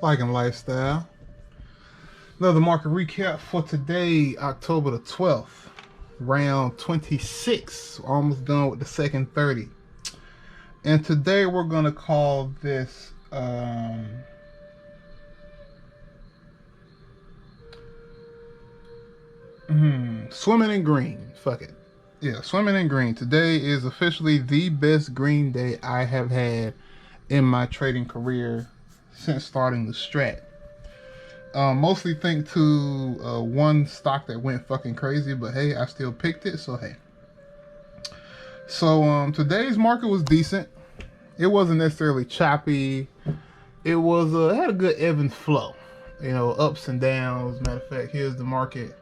Like and lifestyle. Another market recap for today, October the 12th. Round 26. Almost done with the second 30. And today we're going to call this swimming in green. Fuck it. Yeah, swimming in green. Today is officially the best green day I have had in my trading career since starting the strat. Mostly thanks to one stock that went fucking crazy, but hey, I still picked it, so hey. So today's market was decent. It wasn't necessarily choppy. It was it had a good ebb and flow, you know, ups and downs. Matter of fact, here's the market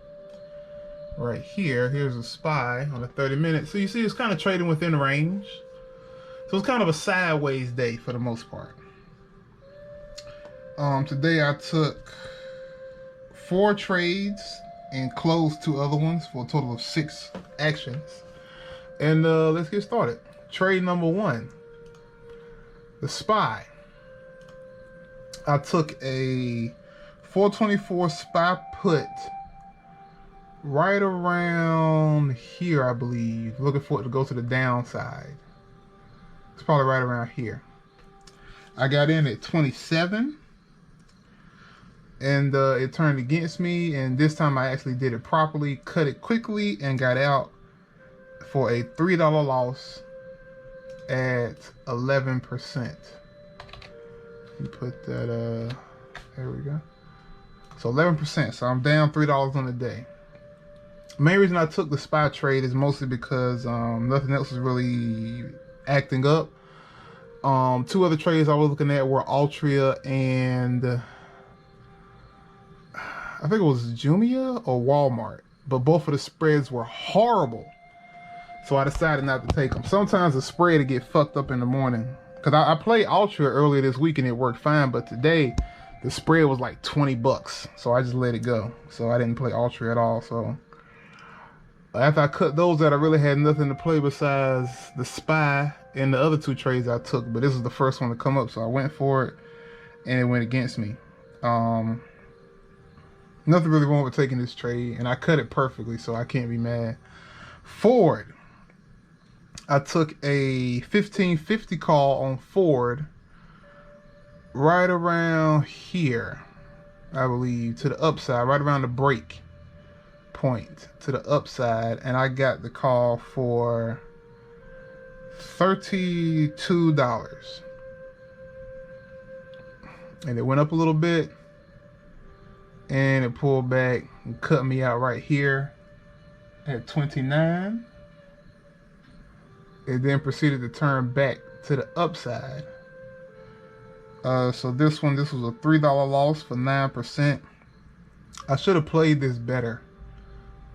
right here. Here's a SPY on a 30-minute. So you see, it's kind of trading within range. So it's kind of a sideways day for the most part. Today I took 4 trades and closed 2 other ones for a total of 6 actions. And let's get started. Trade number 1, the SPY. I took a 424 SPY put right around here, I believe. Looking for it to go to the downside. It's probably right around here. I got in at 27. And it turned against me, and this time I actually did it properly, cut it quickly, and got out for a $3 loss at 11%. You put that, there we go. So 11%, so I'm down $3 on the day. The main reason I took the SPY trade is mostly because nothing else was really acting up. 2 other trades I was looking at were Altria and I think it was Jumia or Walmart, but both of the spreads were horrible. So I decided not to take them. Sometimes the spread would get fucked up in the morning. Because I played Altria earlier this week and it worked fine, but today the spread was like 20 bucks. So I just let it go. So I didn't play Altria at all. So after I cut those out, I really had nothing to play besides the SPY and the other 2 trades I took. But this was the first one to come up, so I went for it and it went against me. Nothing really wrong with taking this trade, and I cut it perfectly, so I can't be mad. Ford. I took a 1550 call on Ford right around here, I believe, to the upside, right around the break point to the upside, and I got the call for $32. And it went up a little bit, and it pulled back and cut me out right here at 29. It then proceeded to turn back to the upside. So this was a $3 loss for 9%. I should have played this better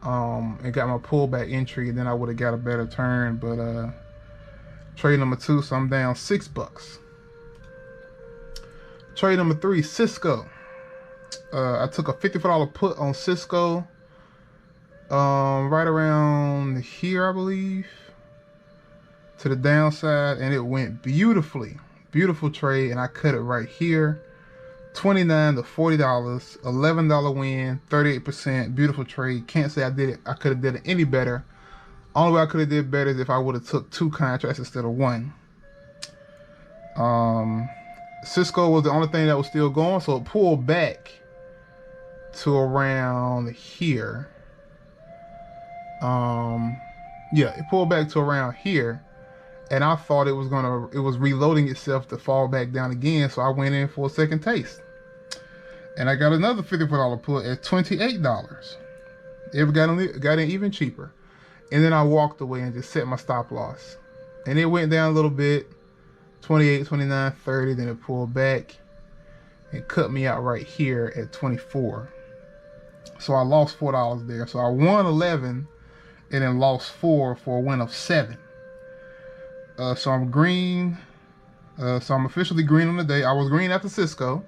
and got my pullback entry, and then I would have got a better turn. But trade number 2, so I'm down $6. Trade number 3, Cisco. I took a $54 put on Cisco right around here, I believe, to the downside, and it went beautifully. Beautiful trade, and I cut it right here. $29 to $40, $11 win, 38%. Beautiful trade. Can't say I did it. I could have did it any better. Only way I could have did better is if I would have took 2 contracts instead of 1. Cisco was the only thing that was still going, so it pulled back to around here. Yeah, it pulled back to around here, and I thought it was reloading itself to fall back down again, so I went in for a second taste. And I got another $54 put at $28. It got in even cheaper. And then I walked away and just set my stop loss. And it went down a little bit, 28, 29, 30, then it pulled back and cut me out right here at 24. So I lost $4 there. So I won 11 and then lost 4 for a win of 7. So I'm green. So I'm officially green on the day. I was green after Cisco.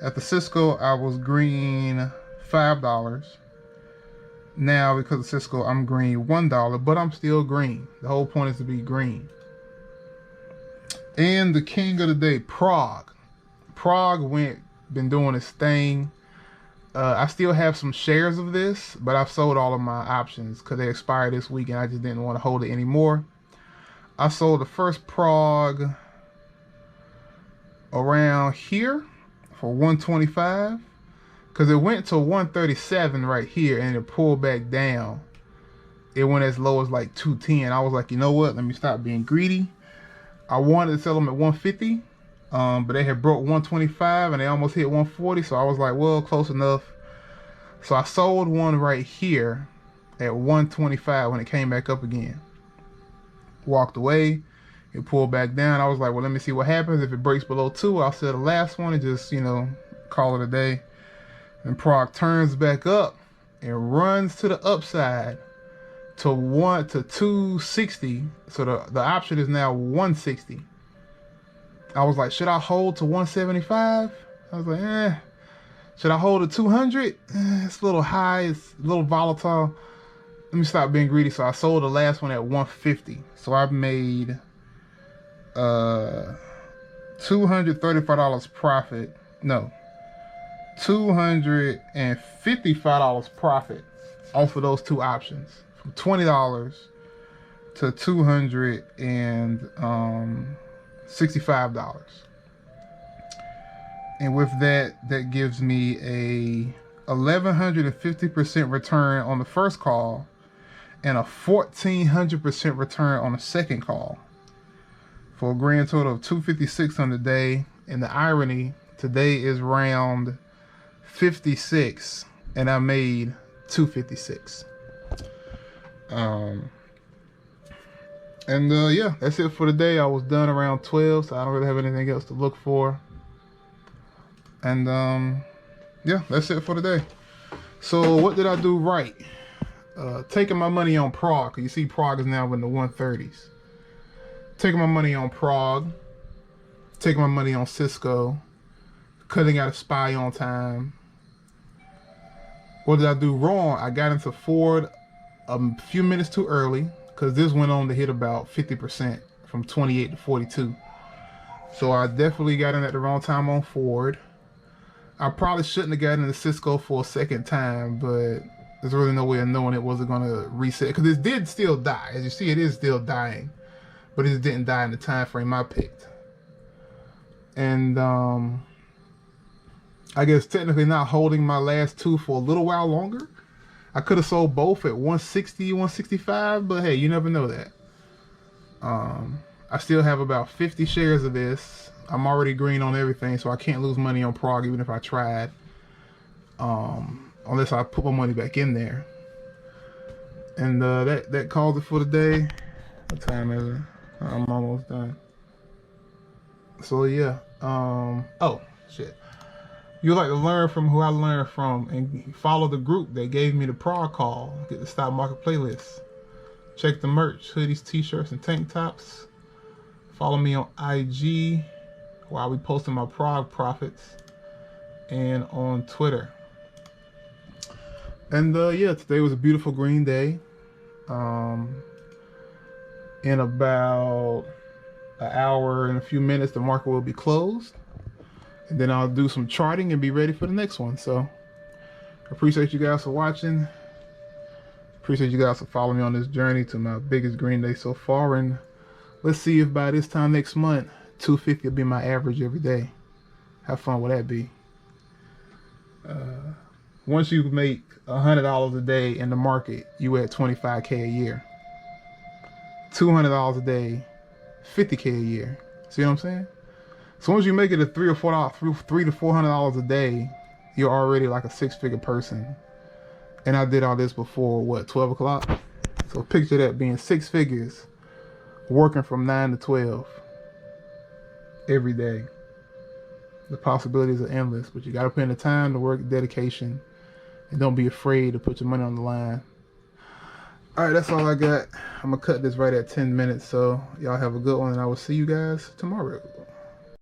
After Cisco, I was green $5. Now, because of Cisco, I'm green $1, but I'm still green. The whole point is to be green. And the king of the day, Prague. Prague went been doing its thing. I still have some shares of this, but I've sold all of my options because they expired this week and I just didn't want to hold it anymore. I sold the first prog around here for 125 because it went to 137 right here and it pulled back down. It went as low as like 210. I was like, you know what? Let me stop being greedy. I wanted to sell them at 150, but they had broke 125 and they almost hit 140. So I was like, well, close enough. So I sold one right here at 125 when it came back up again. Walked away. It pulled back down. I was like, well, let me see what happens. If it breaks below 2, I'll sell the last one and just, you know, call it a day. And prog turns back up and runs to the upside to 260. So the option is now 160. I was like, should I hold to 175? I was like, should I hold to 200? It's a little high. It's a little volatile. Let me stop being greedy. So I sold the last one at 150. So I've made $235 profit. No, $255 profit off of those two options, from $20 to $265. And with that, that gives me a 1,150% return on the first call and a 1,400% return on the second call, for a grand total of 256 on the day. And the irony, today is round 56 and I made 256. Yeah, that's it for the day. I was done around 12, so I don't really have anything else to look for. And yeah, that's it for the day. So what did I do right? Taking my money on prog. You see prog is now in the 130s. Taking my money on prog, taking my money on Cisco, cutting out a SPY on time. What did I do wrong? I got into Ford a few minutes too early because this went on to hit about 50% from 28 to 42. So I definitely got in at the wrong time on Ford. I probably shouldn't have gotten into Cisco for a second time, but there's really no way of knowing it wasn't going to reset because it did still die. As you see, it is still dying, but it didn't die in the time frame I picked. And I guess technically not holding my last two for a little while longer. I could have sold both at 160, 165, but hey, you never know that. I still have about 50 shares of this. I'm already green on everything, so I can't lose money on prog even if I tried. Unless I put my money back in there. And that calls it for the day. What time is it? I'm almost done. So yeah. Oh shit. You like to learn from who I learned from and follow the group that gave me the prog call. Get the stock market playlist. Check the merch, hoodies, t-shirts, and tank tops. Follow me on IG while we posting my prog profits, and on Twitter. And yeah, today was a beautiful green day. In about an hour and a few minutes, the market will be closed. And then I'll do some charting and be ready for the next one. So I appreciate you guys for watching. Appreciate you guys for following me on this journey to my biggest green day so far. And let's see if by this time next month, 250 will be my average every day. How fun would that be? Once you make $100 a day in the market, you at $25K a year. $200 a day, $50K a year. See what I'm saying? So once you make it a $300 to $400 a day, you're already like a six-figure person. And I did all this before, what, 12 o'clock? So picture that being six figures, working from 9 to 12 every day. The possibilities are endless, but you got to put in the time, the work, dedication, and don't be afraid to put your money on the line. All right, that's all I got. I'm going to cut this right at 10 minutes, so y'all have a good one, and I will see you guys tomorrow.